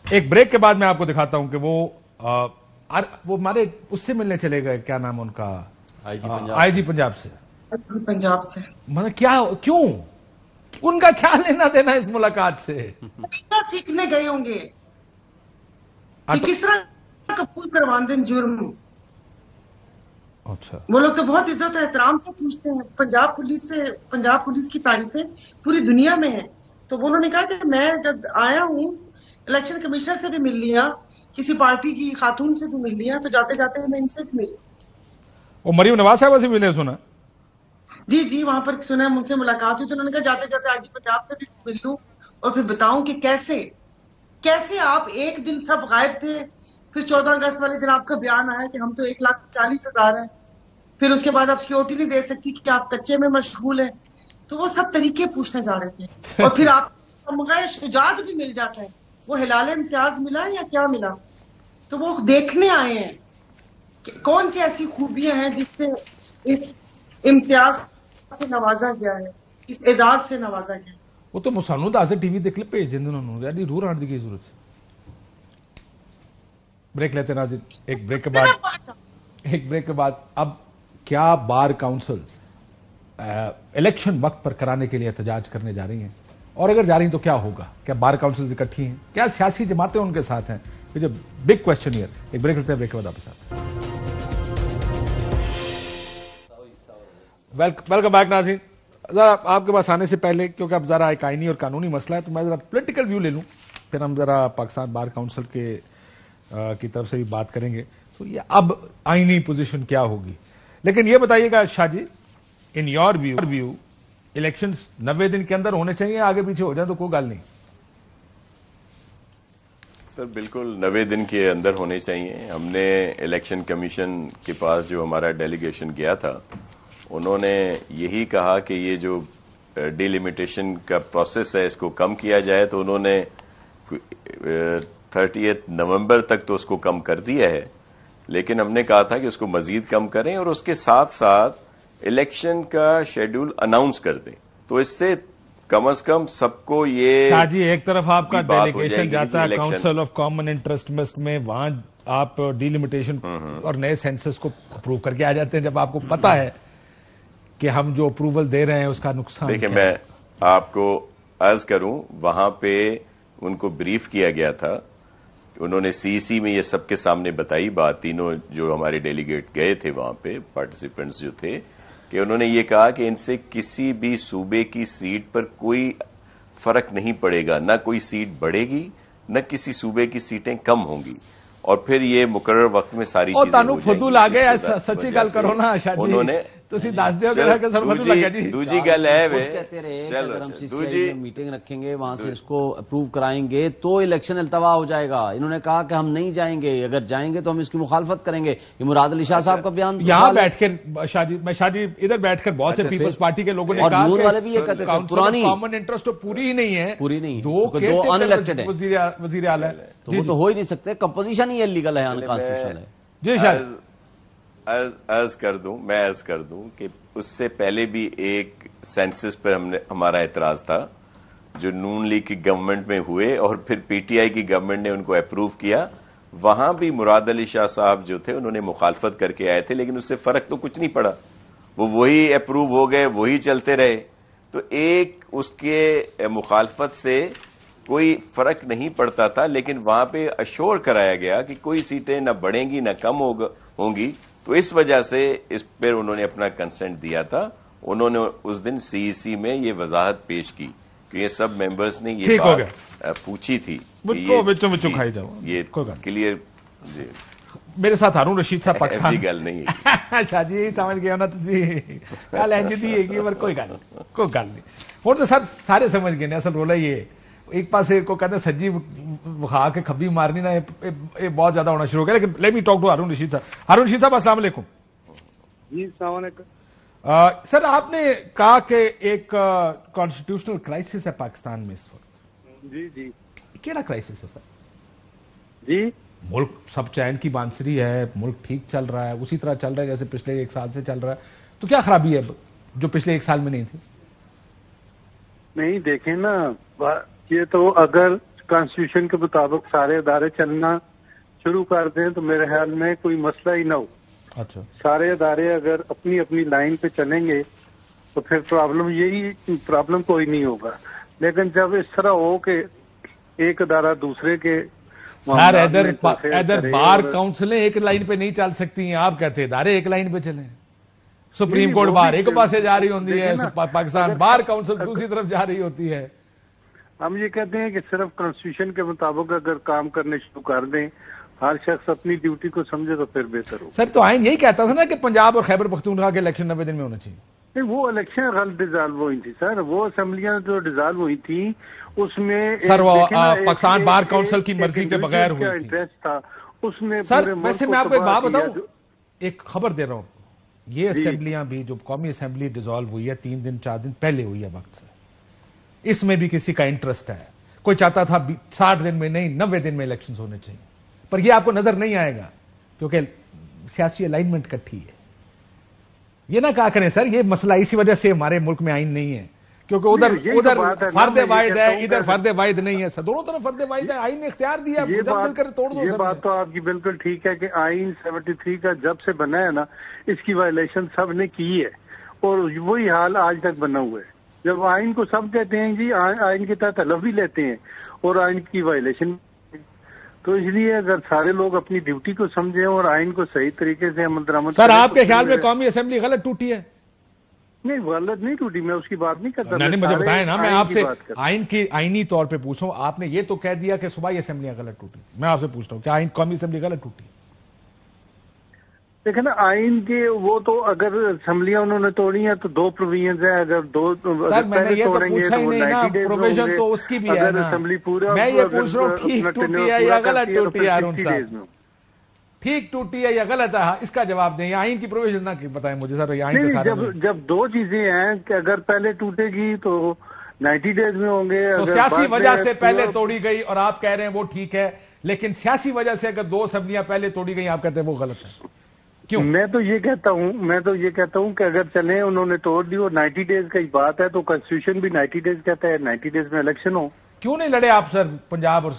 ایک بریک کے بعد میں آپ کو دکھاتا ہوں کہ وہ ہمارے اس سے ملنے چلے گئے, کیا نام ان کا, آئی جی پنجاب سے. مطلب کیا کیوں, ان کا کیا لینا دینا اس ملاقات سے؟ سیکھنے گئے ہوں گے کہ کس طرح قبول کروا دیں جرم. اچھا, وہ لوگ تو بہت عزت و احترام سے پوچھتے ہیں. پنجاب پولیس کی تعریفیں پوری دنیا میں ہیں. تو انہوں نے کہا کہ میں جب آیا ہوں الیکشن کمشنر سے بھی مل لیا, کسی پارٹی کی خاتون سے بھی مل لیا, تو جاتے جاتے میں ان سے بھی ملی. وہ مریم نواز صاحب سے ملے, سنا جی وہاں پر سنا, مجھ سے ملاقات ہوئی تو انہوں نے کہا جاتے جاتے آج پنجاب سے بھی مل لوں اور پھر بتاؤں کہ کیسے آپ ایک دن سب غائب تھے, پھر 14 اگست والے دن آپ کا بیان آیا کہ ہم تو 1,40,000 ہیں, پھر اس کے بعد آپ سیکورٹی نہیں دے سکتی کہ آپ کچے میں مشغول ہیں. تو وہ سب طریقے پوچھنے جا رہے تھے. اور پھر آپ شجاعت بھی مل جاتا ہے, وہ ہلال امتیاز ملا یا کیا ملا, تو وہ دیکھنے آئے ہیں کہ کون سی ایسی خوبیاں ہیں جس سے اس امتیاز سے نوازا گیا ہے, اس اعزاز سے نوازا گیا ہے. وہ تو مسانو دس ٹی وی کلپ بھیج دیں انہوں نے، یار روح آنے کی ضرورت ہے. بریک لیتے ناظرین، ایک بریک کے بعد اب کیا بار کاؤنسلز الیکشن وقت پر کرانے کے لیے احتجاج کرنے جا رہی ہیں، اور اگر جا رہی ہیں تو کیا ہوگا؟ کیا بار کاؤنسلز اکٹھی ہیں؟ کیا سیاسی جماعتیں ان کے ساتھ ہیں؟ یہ جو بگ کوشچن ہیئر. ایک بریک لیتے ہیں، بریک کے بعد آپ کے ساتھ. ویلکم بیک ناظرین. ذرا آپ کے پاس آنے سے پہلے، کیونکہ اب ذرا ایک آئینی اور قانونی مسئلہ ہے، تو میں ذرا پولیٹیکل ویو لے لوں، پھر ہم ذرا پاکستان بار کاؤنسل کی طرف سے بھی بات کریں گے. تو یہ اب آئینی پوزیشن کیا ہوگی؟ لیکن یہ بتائیے گا شاہ جی، ان یور ویو الیکشنز 90 دن کے اندر ہونے چاہیے، آگے پیچھے ہو جائیں تو کوئی گل نہیں؟ سر بالکل 90 دن کے اندر ہونے چاہیے. ہم نے الیکشن کمیشن کے پاس جو ہمارا ڈیلیگیشن گیا تھا، انہوں نے یہی کہا کہ یہ جو ڈیلیمیٹیشن کا پروسیس ہے اس کو کم کیا جائے. تو انہوں نے 30 نومبر تک تو اس کو کم کر دیا ہے، لیکن ہم نے کہا تھا کہ اس کو مزید کم کریں اور اس کے ساتھ ساتھ الیکشن کا شیڈول اناؤنس کر دیں. تو اس سے کم از کم سب کو یہ شاہ جی، ایک طرف آپ کا بات ہو جائے ڈیلیگیشن گی جاتا ہے کہ کاؤنسل آف کامن انٹرسٹ میں، وہاں آپ ڈیلیمیٹیشن اور نئے سینسس کو اپروو کر کے آ جاتے ہیں، جب آپ کو پتا ہے کہ ہم جو اپروول دے رہے ہیں اس کا نقصان. دیکھیں، میں آپ کو عرض کروں، وہاں پہ ان کو بریف کیا گیا تھا، انہوں نے سی میں یہ سب کے سامنے بتائی بات، تینوں جو ہمارے ڈیلیگیٹ گئے تھے وہاں پہ، پارٹیسپینٹس جو تھے، کہ انہوں نے یہ کہا کہ ان سے کسی بھی صوبے کی سیٹ پر کوئی فرق نہیں پڑے گا، نہ کوئی سیٹ بڑھے گی نہ کسی صوبے کی سیٹیں کم ہوں گی، اور پھر یہ مقرر وقت میں ساری چیزیں تانوں فضول آ گئے. سچی گل کرو نا شاہ جی، انہوں نے تسی دس دیو کہ سر فضول لگا جی. دوجی گل ہے کہتے رہے کہ اگر ہم CCI میں میٹنگ رکھیں گے، وہاں سے اس کو اپروو کرائیں گے تو الیکشن التوا ہو جائے گا. انہوں نے کہا کہ ہم نہیں جائیں گے، اگر جائیں گے تو ہم اس کی مخالفت کریں گے. یہ مراد علی شاہ صاحب کا بیان یہاں بیٹھ کر شاہ جی ادھر بیٹھ کر بہت سے پیپلز پارٹی کے لوگوں نے کہا کہ پرانی کامن انٹرسٹ تو پوری ہی نہیں ہے، دو ان الیکٹڈ ہیں وزیر اعلی. تو وہ تو ہو ہی نہیں سکتے، کمپوزیشن ہی انلیگل ہے، انکانسٹیٹیوشنل ہے. جی شاہ عرض کر دوں کہ اس سے پہلے بھی ایک سینسس پر ہمارا اعتراض تھا جو نون لیگ کی گورنمنٹ میں ہوئے اور پھر پی ٹی آئی کی گورنمنٹ نے ان کو اپروو کیا. وہاں بھی مراد علی شاہ صاحب جو تھے انہوں نے مخالفت کر کے آئے تھے، لیکن اس سے فرق تو کچھ نہیں پڑا، وہی اپروو ہو گئے، وہی چلتے رہے. تو ایک اس کے مخالفت سے کوئی فرق نہیں پڑتا تھا، لیکن وہاں پہ اشور کرایا گیا کہ کوئی سیٹیں نہ بڑھیں گی نہ کم ہوں گی. تو اس وجہ سے اس پر انہوں نے اپنا کنسنٹ دیا تھا. انہوں نے اس دن سی میں یہ وضاحت پیش کی کہ یہ سب ممبرز نے یہ بات پوچھی تھی، یہ کلیئر. جی میرے ساتھ ہارون رشید صاحب پاکستان گل نہیں ہے شاہ جی سمجھ گیا نا تسی گل انج دی ہے کہ کوئی گل نہیں. ہن تو سر سارے سمجھ گئے نے. اصل رولا یہ ایک پاسے کو کہتے ہیں سجی وکھا کے کھبی مارنی نا، یہ بہت زیادہ ہونا شروع ہو گیا. لیکن let me talk to Haroon Rashid صاحب. ہارون رشید صاحب السلام علیکم. جی السلام علیکم. سر آپ نے کہا کہ ایک کانسٹیٹیوشنل کرائسس ہے پاکستان میں اس وقت. جی کیڑا کرائسس ہے سر؟ جی ملک سب چین کی بانسری ہے، ملک ٹھیک چل رہا ہے، اسی طرح چل رہا ہے جیسے پچھلے ایک سال سے چل رہا ہے. تو کیا خرابی ہے جو پچھلے ایک سال میں نہیں تھی؟ نہیں دیکھیں نا، یہ تو اگر کانسٹیٹیوشن کے مطابق سارے ادارے چلنا شروع کر دیں تو میرے خیال میں کوئی مسئلہ ہی نہ ہو. اچھا، سارے ادارے اگر اپنی اپنی لائن پہ چلیں گے تو پھر پرابلم کوئی نہیں ہوگا. لیکن جب اس طرح ہو کہ ایک ادارہ دوسرے کے سر ادھر بار کاؤنسلیں ایک لائن پہ نہیں چل سکتی ہیں، آپ کہتے ادارے ایک لائن پہ چلیں. سپریم کورٹ بار ایک پاسے جا رہی ہوتی ہے، پاکستان بار کاؤنسل دوسری طرف جا رہی ہوتی ہے. ہم یہ کہتے ہیں کہ صرف کانسٹیٹیوشن کے مطابق اگر کام کرنے شروع کر دیں، ہر شخص اپنی ڈیوٹی کو سمجھے تو پھر بہتر ہو. سر تو آئین یہی کہتا تھا نا کہ پنجاب اور خیبر پختونخوا کے الیکشن 90 دن میں ہونا چاہیے. نہیں، وہ الیکشن غلط ڈیزالو ہوئی تھی سر. وہ اسمبلیاں جو ڈیزالو ہوئی تھی اس میں سر وہ پاکستان بار کاؤنسل کی مرضی کے بغیر ہوئی تھی. انٹرسٹ تھا اس میں. سر ویسے میں آپ کو ایک بات بتاؤں، ایک خبر دے رہا ہوں. یہ اسمبلیاں بھی جو قومی اسمبلی ڈیزالو ہوئی ہے 3 دن 4 دن پہلے ہوئی ہے وقت سے، اس میں بھی کسی کا انٹرسٹ ہے. کوئی چاہتا تھا 60 دن میں نہیں 90 دن میں الیکشنز ہونے چاہیے، پر یہ آپ کو نظر نہیں آئے گا کیونکہ سیاسی الائنمنٹ کٹھی ہے. یہ نہ کہا کریں سر یہ مسئلہ اسی وجہ سے ہمارے ملک میں آئین نہیں ہے کیونکہ ادھر یہی تو بات ہے نا، فرد میں یہ واحد کہتا ہے، ہوں ادھر کہ فرد واحد نہیں ہے سر، دونوں طرف فرد واحد ہے، آئین نے اختیار دیا، یہ جب دل کرے توڑ دو یہ سر۔ بات تو آپ کی بالکل ٹھیک ہے کہ آئین 73 کا جب سے بنا ہے نا، اس کی وائلیشن سب نے کی ہے، اور وہی حال آج تک بنا ہوا ہے۔ جب آئین کو سب کہتے ہیں جی آئین کے تحت حلف بھی لیتے ہیں اور آئین کی وائلیشن، تو اس لیے اگر سارے لوگ اپنی ڈیوٹی کو سمجھیں اور آئین کو صحیح طریقے سے عمل درآمد سر کریں آپ تو کے پھر- خیال میں قومی اسمبلی غلط ٹوٹی ہے؟ نہیں، غلط نہیں ٹوٹی، میں اس کی بات نہیں کرتا، نہیں مجھے سارے بتائیں نا، میں آئین آپ کی سے بات کرتا ہوں۔ آئینی طور پہ پوچھوں، آپ نے یہ تو کہہ دیا کہ صوبائی اسمبلیاں غلط ٹوٹی، میں آپ سے پوچھتا ہوں کیا قومی اسمبلی غلط ٹوٹی؟ دیکھیں نا، آئین کے وہ تو اگر اسمبلیاں انہوں نے توڑی ہیں تو 2 پروویژنز ہیں، اگر سر میں نے یہ تو پوچھا ہی نہیں نا، پروویژن تو اس کی بھی ہے نا، اسمبلی پورا میں یہ پوچھ رہا ہوں ٹھیک ٹوٹی ہے یا غلط ٹوٹی ہے؟ ارون صاحب ٹھیک ٹوٹی ہے یا غلط ہے، اس کا جواب دیں، آئین کی پروویژن نہ بتائیں مجھے سر، یہ آئین کے سارے جب 2 چیزیں ہیں کہ اگر پہلے ٹوٹے گی تو 90 ڈیز میں ہوں گے، تو اگر سیاسی بعد وجہ میں سے پہلے پورا- توڑی گئی اور آپ کہہ رہے ہیں وہ ٹھیک ہے، لیکن سیاسی وجہ سے اگر 2 اسمبلیاں پہلے توڑی گئی آپ کہتے ہیں وہ غلط ہے، کیوں؟ میں تو یہ کہتا ہوں کہ اگر چلیں انہوں نے توڑ دی اور 90 ڈیز کا ہی بات ہے تو کانسٹیٹیوشن بھی 90 ڈیز کہتا ہے، 90 ڈیز میں الیکشن ہو۔ کیوں نہیں لڑے آپ سر پنجاب اور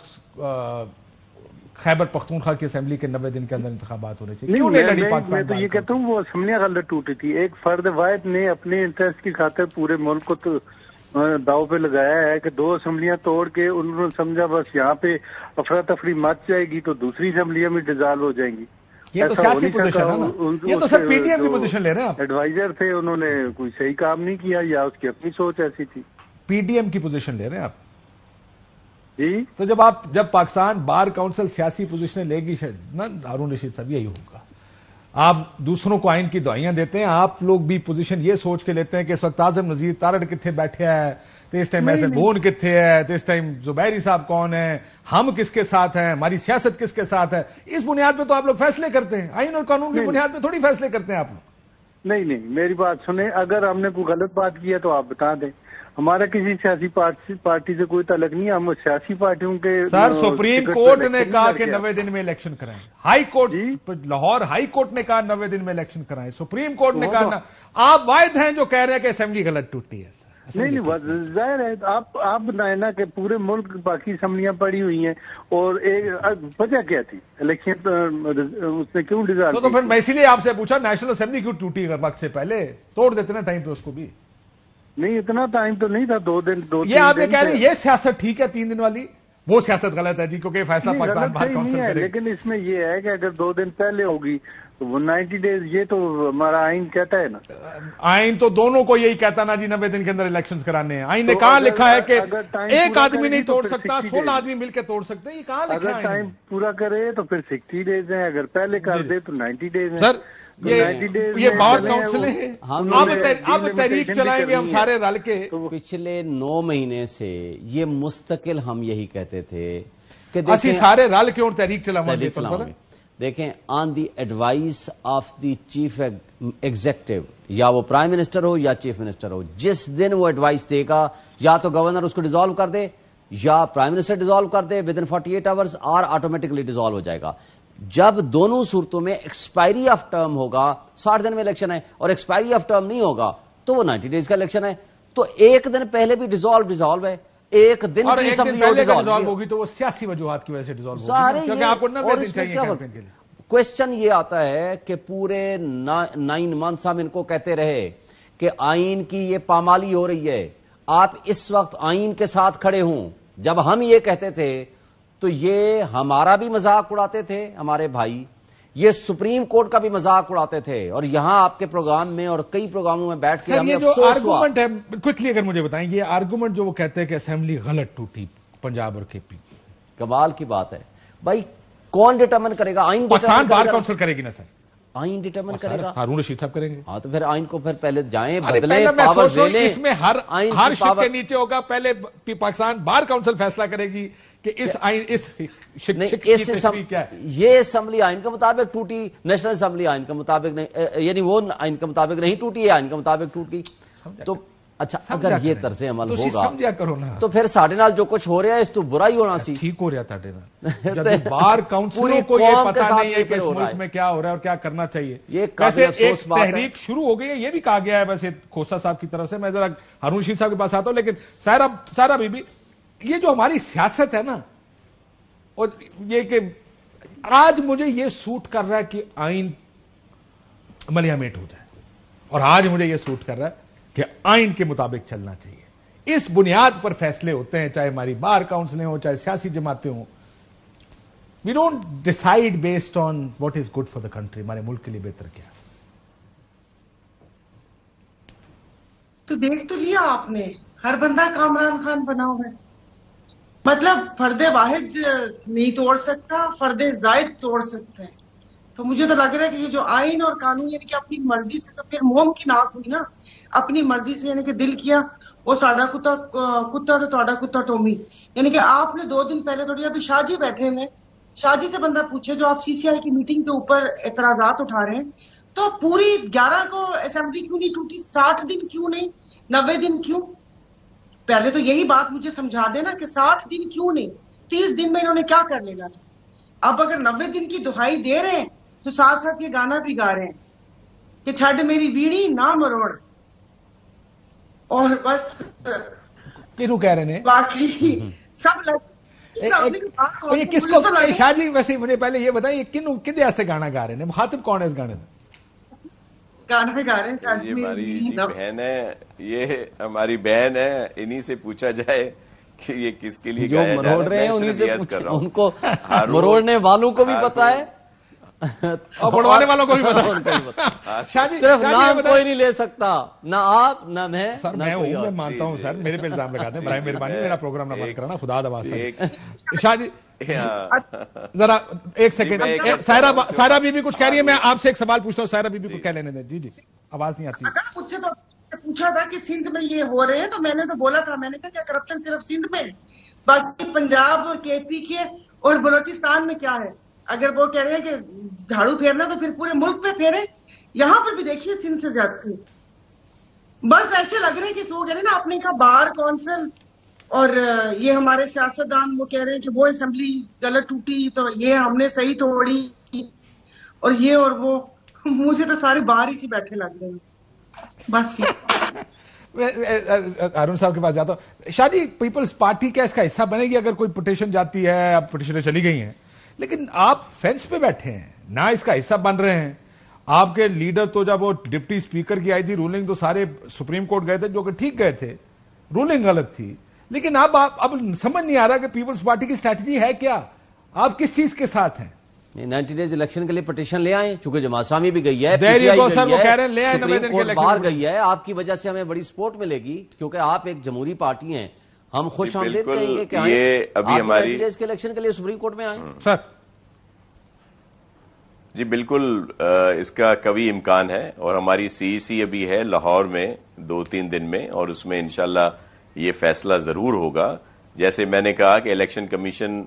خیبر پختونخوا کی اسمبلی کے 90 دن کے اندر انتخابات ہونے چاہیے، کیوں نہیں لڑی میں پاکستان تو یہ بار کہتا ہوں وہ اسمبلیاں غلط ٹوٹی تھی، ایک فرد واحد نے اپنے انٹرسٹ کی خاطر پورے ملک کو تو داؤ پہ لگایا ہے کہ 2 اسمبلیاں توڑ کے انہوں نے سمجھا بس یہاں پہ افراتفری مچ جائے گی تو دوسری اسمبلیاں بھی ڈیزالو ہو جائیں گی۔ یہ تو ایسا ہو سیاسی نہیں پوزیشن سکا، ہے نا، یہ تو سر پی ڈی ایم کی پوزیشن لے رہے ہیں آپ، ایڈوائزر تھے انہوں نے کوئی صحیح کام نہیں کیا یا اس کی اپنی سوچ ایسی تھی۔ پی ڈی ایم کی پوزیشن لے رہے ہیں آپ، جی تو جب پاکستان بار کونسل سیاسی پوزیشن لے گی شاید نا ہارون رشید صاحب یہی ہوگا، آپ دوسروں کو آئین کی دعائیاں دیتے ہیں، آپ لوگ بھی پوزیشن یہ سوچ کے لیتے ہیں کہ اس وقت اعظم نذیر تارڑ کتنے بیٹھے ہے، تو اس ٹائم ایسے بون کتنے ہے، تو اس ٹائم زبیری صاحب کون ہے، ہم کس کے ساتھ ہیں، ہماری سیاست کس کے ساتھ ہے، اس بنیاد پہ تو آپ لوگ فیصلے کرتے ہیں، آئین اور قانون کی بنیاد پہ تھوڑی فیصلے کرتے ہیں آپ لوگ۔ نہیں، میری بات سنیں، اگر ہم نے کوئی غلط بات کی ہے تو آپ بتا دیں، ہمارا کسی سیاسی پارٹی سے کوئی تعلق نہیں ہے، ہم سیاسی پارٹیوں کے سر سپریم ٹکٹ پہ کورٹ نے الیکشن کہا نہیں کہ لڑ کے 90 دن میں الیکشن کرائیں، ہائی کورٹ جی؟ لاہور ہائی کورٹ نے کہا 90 دن میں الیکشن کرائیں، سپریم کورٹ نے وہ کہا تو- نا، آپ واحد ہیں جو کہہ رہے ہیں کہ اسمبلی غلط ٹوٹی ہے سر۔ نہیں، ظاہر ہے آپ بتائیں نا کہ پورے ملک باقی اسمبلیاں پڑی ہوئی ہیں اور ایک وجہ کیا تھی الیکشن اس نے کیوں ڈیزالو تو پھر میں اسی لیے آپ سے پوچھا نیشنل اسمبلی کیوں ٹوٹی وقت سے پہلے، توڑ دیتے نا ٹائم پہ اس کو بھی۔ نہیں، اتنا ٹائم تو نہیں تھا، 2 دن 2 یہ آپ یہ کہہ رہے ہیں یہ سیاست ٹھیک ہے 3 دن والی، وہ سیاست غلط ہے جی، کیونکہ فیصلہ پاکستان غلط بار صحیح کونسل نہیں ہے، کرے گی۔ لیکن اس میں یہ ہے کہ اگر 2 دن پہلے ہوگی تو وہ 90 ڈیز، یہ تو ہمارا آئین کہتا ہے نا۔ آئین تو دونوں کو یہی کہتا نا جی 90 دن کے اندر الیکشنز کرانے ہیں، آئین نے تو کہاں اگر- لکھا ہے کہ اگر ٹائم ایک پورا آدمی کرے نہیں گی تو توڑ پھر سکتا، 60 16 days۔ آدمی مل کے توڑ سکتے ہیں، یہ کہاں لکھا اگر ہے ٹائم پورا کرے تو پھر 60 ڈیز ہیں، اگر پہلے کر دے تو 90 ڈیز ہیں۔ سر تو یہ 90 days یہ میں بار چلیں کاؤنسلیں وہ- ہیں، انہوں نے اب تحریک delimitation چلائیں بھی گے ہم کرنی سارے ہے۔ رل کے۔ پچھلے 9 مہینے سے یہ مستقل ہم یہی کہتے تھے کہ اسی دیکھیں سارے رل کے اور تحریک چلاؤں تحریک چلاؤں گے، دیکھیں on the advice of the chief executive, یا وہ پرائم منسٹر ہو یا چیف منسٹر ہو، جس دن وہ ایڈوائس دے گا یا تو گورنر اس کو ڈیزالو کر دے یا پرائم منسٹر ڈیزالو کر دے ود ان 48 آورز، اور آٹومیٹکلی ڈیزالو ہو جائے گا۔ جب دونوں صورتوں میں ایکسپائری آف ٹرم ہوگا، 60 دن میں الیکشن ہے، اور ایکسپائری آف ٹرم نہیں ہوگا تو وہ 90 ڈیز کا الیکشن ہے، تو ایک دن پہلے بھی ڈیزالو ہے، ایک دن اور کی ایک دن اسمبلی پہلے ڈیزالو ڈیزالو ہوگی تو وہ سیاسی وجوہات کی وجہ سے ڈیزالو سارے ہوگی، کیونکہ آپ کو 90 دن چاہیے کیمپین کے لیے۔ کوشچن یہ آتا ہے کہ پورے 9 منتھس ہم ان کو کہتے رہے کہ آئین کی یہ پامالی ہو رہی ہے، آپ اس وقت آئین کے ساتھ کھڑے ہوں۔ جب ہم یہ کہتے تھے تو یہ ہمارا بھی مذاق اڑاتے تھے ہمارے بھائی، یہ سپریم کورٹ کا بھی مذاق اڑاتے تھے، اور یہاں آپ کے پروگرام میں اور کئی پروگراموں میں بیٹھ کے سر ہمیں یہ جو افسوس ہوا۔ آرگومنٹ ہے کوئکلی اگر مجھے بتائیں، یہ آرگومنٹ جو وہ کہتے ہیں کہ اسمبلی غلط ٹوٹی پنجاب اور کے پی، کمال کی بات ہے بھائی، کون ڈٹرمن کرے گا؟ آئین پاکستان determine بار کرے گا، کونسل کرے گی نا سر، آئین ڈٹرمن کرے گا۔ ہارون رشید صاحب کریں گے۔ ہاں تو پھر آئین کو پھر پہلے جائیں ارے بدلیں، پہلے میں پاور سوچ رہا لے ہوں لیں، اس میں ہر آئین ہر کی شک پاور کے نیچے ہوگا، پہلے پاکستان بار کونسل فیصلہ کرے گی کہ اس آئین اس شک نہیں، کی اس تشریح کیا ہے۔ یہ اسمبلی آئین کے مطابق ٹوٹی، نیشنل اسمبلی آئین کے مطابق نہیں، یعنی وہ آئین کے مطابق نہیں ٹوٹی، یہ آئین کے مطابق ٹوٹ گئی۔ تو اچھا اگر یہ طرز عمل ہوگا سمجھا کرو نا تو پھر ساڑھے نال جو کچھ ہو رہا ہے اس تو برا ہی ہونا سی ٹھیک ہو رہا تھا جب بار کاؤنسلوں کو یہ پتا نہیں ہے کہ اس ملک میں کیا ہو رہا ہے اور کیا کرنا چاہیے. ویسے ایک تحریک شروع ہو گئی ہے, یہ بھی کہا گیا ہے ویسے کھوسا صاحب کی طرف سے. میں ذرا ہارون رشید صاحب کے پاس آتا ہوں, لیکن سائرہ بی بی, یہ جو ہماری سیاست ہے نا, اور یہ کہ آج مجھے یہ سوٹ کر رہا ہے کہ آئین ملیامیٹ ہو جائے, اور آج مجھے یہ سوٹ کر رہا ہے کہ آئین کے مطابق چلنا چاہیے. اس بنیاد پر فیصلے ہوتے ہیں, چاہے ہماری بار کاؤنسلیں ہوں, چاہے سیاسی جماعتیں ہوں. We don't decide based on what is good for the country, ہمارے ملک کے لیے بہتر کیا. تو دیکھ تو لیا آپ نے, ہر بندہ کامران خان بنا ہوا ہے. مطلب فرد واحد نہیں توڑ سکتا, فرد زائد توڑ سکتا ہے. تو مجھے تو لگ رہا ہے کہ یہ جو آئین اور قانون یعنی کہ اپنی مرضی سے, تو پھر ممکن آپ ہوئی نا, اپنی مرضی سے یعنی کہ دل کیا وہ ساڈا کتا تو تہاڈا کتا ٹومی. یعنی کہ آپ نے 2 دن پہلے تھوڑی, ابھی شاہ جی بیٹھے ہوئے, شاہ جی سے بندہ پوچھے جو آپ سی سی آئی کی میٹنگ کے اوپر اعتراضات اٹھا رہے ہیں, تو پوری 11 کو اسمبلی کیوں نہیں ٹوٹی, 60 دن کیوں نہیں, 90 دن کیوں؟ پہلے تو یہی بات مجھے سمجھا دینا کہ 60 دن کیوں نہیں, 30 دن میں انہوں نے کیا کر لینا تھا. اب اگر 90 دن کی دہائی دے رہے ہیں تو ساتھ ساتھ یہ گانا بھی گا رہے ہیں کہ چھڈ میری بیڑی نہ مروڑ, اور بس کینوں کہہ رہے ہیں باقی سب یہ کس کو. شاہ جی ویسے مجھے پہلے یہ بتائیں, یہ کن ایسے گانا گا رہے ہیں, مخاطب کون ہے اس گانے میں؟ گانا گا رہے ہیں یہ ہماری بہن ہے, یہ ہماری بہن ہے, انہی سے پوچھا جائے کہ یہ کس کے لیے جو مروڑ رہے ہیں انہی سے ان کو, مروڑنے والوں کو بھی پتا ہے اور بڑھوانے والوں کو بھی پتا. صرف نام کوئی نہیں لے سکتا, نہ آپ نہ میں. سر میں ہوں, میں مانتا ہوں سر, میرے پہ الزام لگاتے ہیں, برائے مہربانی میرا پروگرام نہ بند کرانا, خدا دواز. شاہ جی ذرا ایک سیکنڈ, سائرہ بی بی کچھ کہہ رہی ہے, میں آپ سے ایک سوال پوچھتا ہوں, سائرہ بی بی کو کہہ لینے دیں. جی جی آواز نہیں آتی. مجھ سے تو پوچھا تھا کہ سندھ میں یہ ہو رہے ہیں, تو میں نے تو بولا تھا, میں نے کہا کہ کرپشن صرف سندھ میں, باقی پنجاب اور کے پی کے اور بلوچستان میں کیا ہے. اگر وہ کہہ رہے ہیں کہ جھاڑو پھیرنا تو پھر پورے ملک پہ پھیرے, یہاں پر بھی دیکھیے سندھ سے زیادہ. بس ایسے لگ رہے ہیں کہ وہ کہہ رہے ہیں نا, اپنے کا بار کونسل اور یہ ہمارے سیاستدان وہ کہہ رہے ہیں کہ وہ اسمبلی غلط ٹوٹی تو یہ ہم نے صحیح توڑی, اور یہ اور وہ. مجھے تو سارے باہر ہی سے بیٹھے لگ رہے ہیں بس. ہارون صاحب کے پاس جاتا ہوں. شاہ جی پیپلز پارٹی کیا اس کا حصہ بنے گی اگر کوئی پٹیشن جاتی ہے؟ اب پٹیشنیں چلی گئی ہیں, لیکن آپ فینس پہ بیٹھے ہیں, نہ اس کا حصہ بن رہے ہیں. آپ کے لیڈر تو جب وہ ڈپٹی اسپیکر کی آئی تھی رولنگ, تو سارے سپریم کورٹ گئے تھے, جو کہ ٹھیک گئے تھے, رولنگ غلط تھی. لیکن اب سمجھ نہیں آ رہا کہ پیپلز پارٹی کی اسٹریٹجی ہے کیا, آپ کس چیز کے ساتھ ہیں؟ 90 ڈیز الیکشن کے لیے پٹیشن لے آئیں, چونکہ جماعت اسلامی بھی گئی ہے, سپریم کورٹ باہر گئی ہے. آپ کی وجہ سے ہمیں بڑی سپورٹ ملے گی, کیونکہ آپ ایک جمہوری پارٹی ہیں. ہم خوش آمدید کہیں گے کہ آپ 90 ڈیز کے الیکشن کے لیے سپریم کورٹ میں آئیں. سر جی بالکل, اس کا قوی امکان ہے, اور ہماری سی سی ابھی ہے لاہور میں 2-3 دن میں, اور اس میں انشاءاللہ یہ فیصلہ ضرور ہوگا. جیسے میں نے کہا کہ الیکشن کمیشن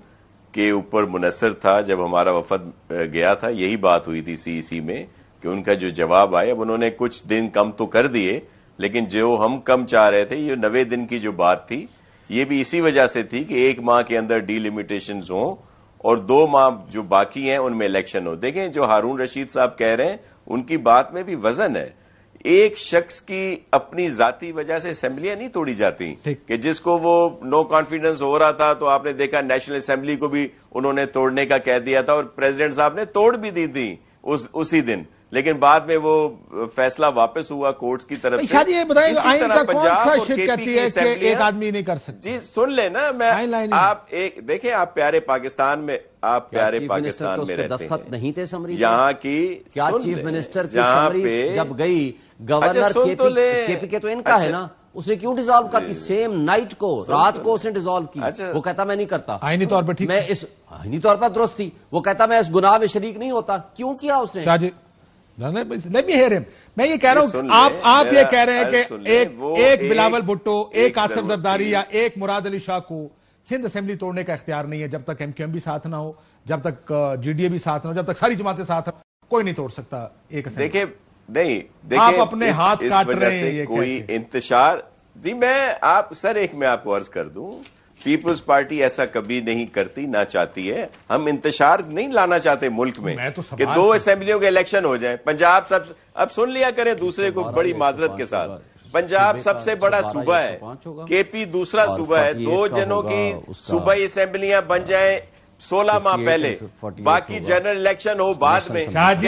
کے اوپر منحصر تھا, جب ہمارا وفد گیا تھا یہی بات ہوئی تھی سی سی میں کہ ان کا جو جواب آیا, اب انہوں نے کچھ دن کم تو کر دیے, لیکن جو ہم کم چاہ رہے تھے, یہ 90 دن کی جو بات تھی, یہ بھی اسی وجہ سے تھی کہ 1 ماہ کے اندر ڈی لیمیٹیشنز ہوں اور 2 ماہ جو باقی ہیں ان میں الیکشن ہو. دیکھیں جو ہارون رشید صاحب کہہ رہے ہیں ان کی بات میں بھی وزن ہے. ایک شخص کی اپنی ذاتی وجہ سے اسمبلیاں نہیں توڑی جاتی, کہ جس کو وہ نو کانفیڈنس ہو رہا تھا تو آپ نے دیکھا نیشنل اسمبلی کو بھی انہوں نے توڑنے کا کہہ دیا تھا, اور پریزیڈنٹ صاحب نے توڑ بھی دی تھی اسی دن, لیکن بعد میں وہ فیصلہ واپس ہوا کورٹس کی طرف سے. اسی طرح پنجاب اور کے پی کی اسمبلی ایک آدمی نہیں کر سکتا. جی سن لیں نا, میں آپ ایک دیکھیں, آپ پیارے پاکستان میں رہتے ہیں, نہیں تھے سمری یہاں کی کیا چیف منسٹر کی سمری جب گئی گورنر کے پی کے تو ان کا ہے نا, اس نے کیوں ڈیزالو کر دی سیم نائٹ کو, رات کو اس نے ڈیزالو کی. وہ کہتا میں نہیں کرتا, آئینی طور پر ٹھیک, میں اس آئینی طور پر درست تھی, وہ کہتا میں اس گناہ میں شریک نہیں ہوتا. کیوں کیا اس نے؟ شاہ جی میں یہ کہہ رہا ہوں, آپ یہ کہہ رہے ہیں کہ ایک بلاول بھٹو, ایک آصف زرداری یا ایک مراد علی شاہ کو سندھ اسمبلی توڑنے کا اختیار نہیں ہے, جب تک ایم کیو ایم بھی ساتھ نہ ہو, جب تک جی ڈی اے بھی ساتھ نہ ہو, جب تک ساری جماعتیں ساتھ ہوں, کوئی نہیں توڑ سکتا ایک اسمبلی. دیکھیں آپ اپنے ہاتھ کاٹ رہے ہیں. کوئی انتشار جی سر ایک میں آپ کو عرض کر دوں، پیپلز پارٹی ایسا کبھی نہیں کرتی، نہ چاہتی ہے. ہم انتشار نہیں لانا چاہتے ملک میں کہ 2 اسمبلیوں کے الیکشن ہو جائیں. پنجاب اب سن لیا کریں دوسرے کو بڑی معذرت کے ساتھ، پنجاب سب سے بڑا صوبہ ہے، کے پی دوسرا صوبہ ہے. 2 جنوں کی صوبائی اسمبلیاں بن جائیں 16 ماہ پہلے، باقی جنرل الیکشن ہو بعد میں. شاہ جی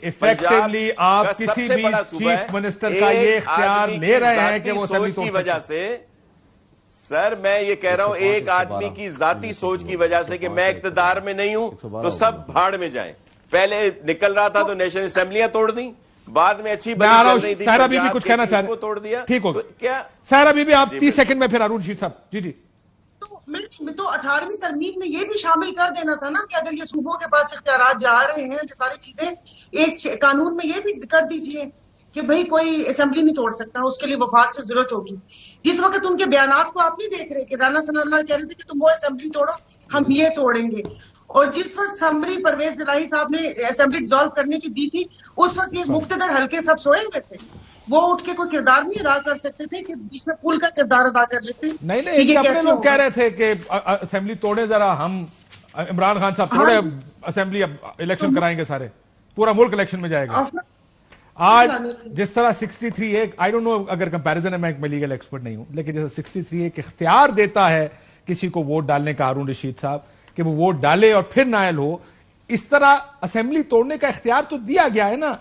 ایفیکٹیولی آپ کسی بھی چیف منسٹر کا یہ اختیار لے رہے ہیں کہ وہ سوچ کی وجہ سے، سر میں یہ کہہ رہا ہوں ایک آدمی کی ذاتی سوچ کی وجہ سے کہ میں اقتدار میں نہیں ہوں تو سب بھاڑ میں جائیں. پہلے نکل رہا تھا تو نیشنل اسمبلیاں توڑ دیں، بعد میں اچھی بلی چل رہی تھی، سائرہ بی بی کچھ کہنا چاہ رہے ہیں، توڑ دیا. ٹھیک ہو کیا سائرہ بی بی آپ 30 سیکنڈ میں، پھر ارون رشید صاحب. جی تو 18ویں ترمیم میں یہ بھی شامل کر دینا تھا نا کہ اگر یہ صوبوں کے پاس اختیارات جا رہے ہیں، یہ ساری چیزیں ایک قانون میں یہ بھی کر دیجئے کہ بھئی کوئی اسمبلی نہیں توڑ سکتا، اس کے لیے وفاق سے ضرورت ہوگی. جس وقت ان کے بیانات کو آپ نہیں دیکھ رہے کہ رانا ثناء اللہ کہہ رہے تھے کہ تم وہ اسمبلی توڑو ہم یہ توڑیں گے، اور جس وقت سمری پرویز الہی صاحب نے اسمبلی ڈیزالو کرنے کی دی تھی اس وقت یہ مقتدر حلقے سب سوئے ہوئے تھے، وہ اٹھ کے کوئی کردار نہیں ادا کر سکتے تھے کہ اس میں پول کا کردار ادا کر لیتے. نہیں اپنے لوگ کہہ رہے تھے کہ اسمبلی توڑے ذرا، ہم عمران خان صاحب توڑے اسمبلی، اب الیکشن کرائیں گے سارے، پورا ملک الیکشن میں جائے گا. آج جس طرح 63 ایک آئی ڈونٹ نو اگر کمپیریزن ہے، میں لیگل ایکسپرٹ نہیں ہوں، لیکن جیسے 63 ایک اختیار دیتا ہے کسی کو ووٹ ڈالنے کا ہارون رشید صاحب کہ وہ ووٹ ڈالے اور پھر نائل ہو، اس طرح اسمبلی توڑنے کا اختیار تو دیا گیا ہے نا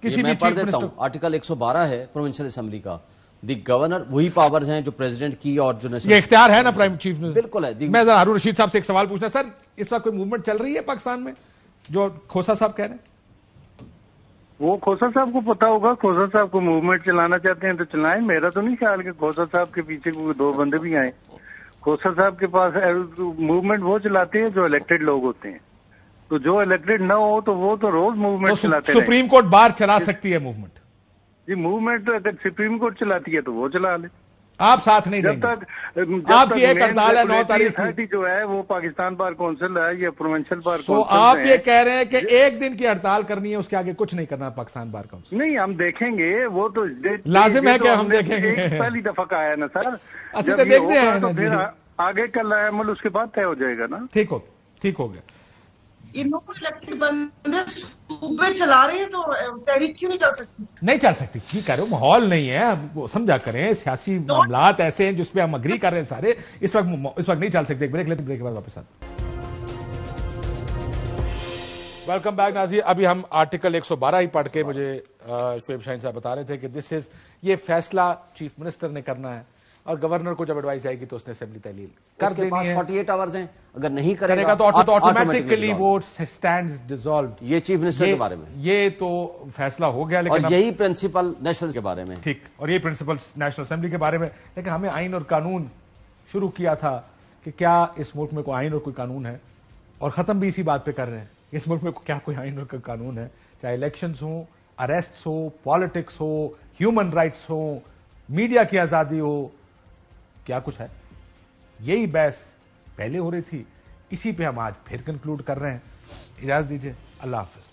کسی بھی چیف منسٹر. آرٹیکل 112 ہے پروونشل اسمبلی کا، دی گورنر وہی پاورز ہیں جو پریزیڈنٹ کی اور جو یہ اختیار ہے نا پرائم چیف منسٹر. بالکل ہے. میں ذرا ہارون رشید صاحب سے ایک سوال پوچھنا، سر اس وقت کوئی موومنٹ چل رہی ہے پاکستان میں جو کھوسا صاحب کہہ رہے ہیں؟ وہ کھوسا صاحب کو پتا ہوگا، کھوسا صاحب کو موومنٹ چلانا چاہتے ہیں تو چلائیں. میرا تو نہیں خیال کہ کھوسا صاحب کے پیچھے کوئی 2 بندے بھی آئیں. کھوسا صاحب کے پاس موومنٹ وہ چلاتے ہیں جو الیکٹڈ لوگ ہوتے ہیں، تو جو الیکٹڈ نہ ہو تو وہ تو روز موومنٹ چلاتے ہیں. سپریم کورٹ بار چلا سکتی ہے موومنٹ؟ جی موومنٹ اگر سپریم کورٹ چلاتی ہے تو وہ چلا لے. آپ ساتھ نہیں دیں گے؟ آپ کی ایک ہڑتال ہے 9 تاریخ کی جو ہے وہ پاکستان بار کونسل ہے یا پروونشل بار کونسل. تو آپ یہ کہہ رہے ہیں کہ ایک دن کی ہڑتال کرنی ہے، اس کے آگے کچھ نہیں کرنا پاکستان بار کونسل؟ نہیں، ہم دیکھیں گے، وہ تو لازم ہے کہ ہم دیکھیں گے. پہلی دفعہ کا آیا نا سر، اصل تو دیکھتے ہیں تو پھر آگے کا عمل اس کے بعد طے ہو جائے گا نا. ٹھیک ہو گیا. انہوں کو الیکٹڈ بندے صوبے چلا رہے ہیں تو تحریک کیوں نہیں چل سکتی؟ نہیں چل سکتی، ٹھیک کہہ رہے ہو، ماحول نہیں ہے، وہ سمجھا کریں. سیاسی معاملات ایسے ہیں جس پہ ہم اگری کر رہے ہیں سارے، اس وقت نہیں چل سکتے. ایک بریک لیتے، بریک کے بعد واپس آتے. ویلکم بیک ناظرین. ابھی ہم آرٹیکل 112 ہی پڑھ کے مجھے شعیب شاہین صاحب بتا رہے تھے کہ یہ فیصلہ چیف منسٹر نے کرنا ہے، اور گورنر کو جب ایڈوائز آئے گی تو اس نے اسمبلی تحلیل کر دینی ہے. 48 آورز ہیں، اگر نہیں کرے گا تو آٹومیٹکلی وہ سٹینڈز ڈیزالوڈ. یہ چیف منسٹر کے بارے میں یہ تو فیصلہ ہو گیا، لیکن اور یہی پرنسپل نیشنل کے بارے میں. ٹھیک، اور یہ پرنسپل نیشنل اسمبلی کے بارے میں. لیکن ہمیں آئین اور قانون شروع کیا تھا کہ کیا اس ملک میں کوئی آئین اور کوئی قانون ہے، اور ختم بھی اسی بات پہ کر رہے ہیں. اس ملک میں کیا کوئی آئین اور کوئی قانون ہے؟ چاہے الیکشنز ہوں، اریسٹس ہو، پالیٹکس ہو، ہیومن رائٹس ہو، میڈیا کی آزادی ہو، کیا کچھ ہے؟ یہی بحث پہلے ہو رہی تھی، اسی پہ ہم آج پھر کنکلوڈ کر رہے ہیں. اجازت دیجیے، اللہ حافظ.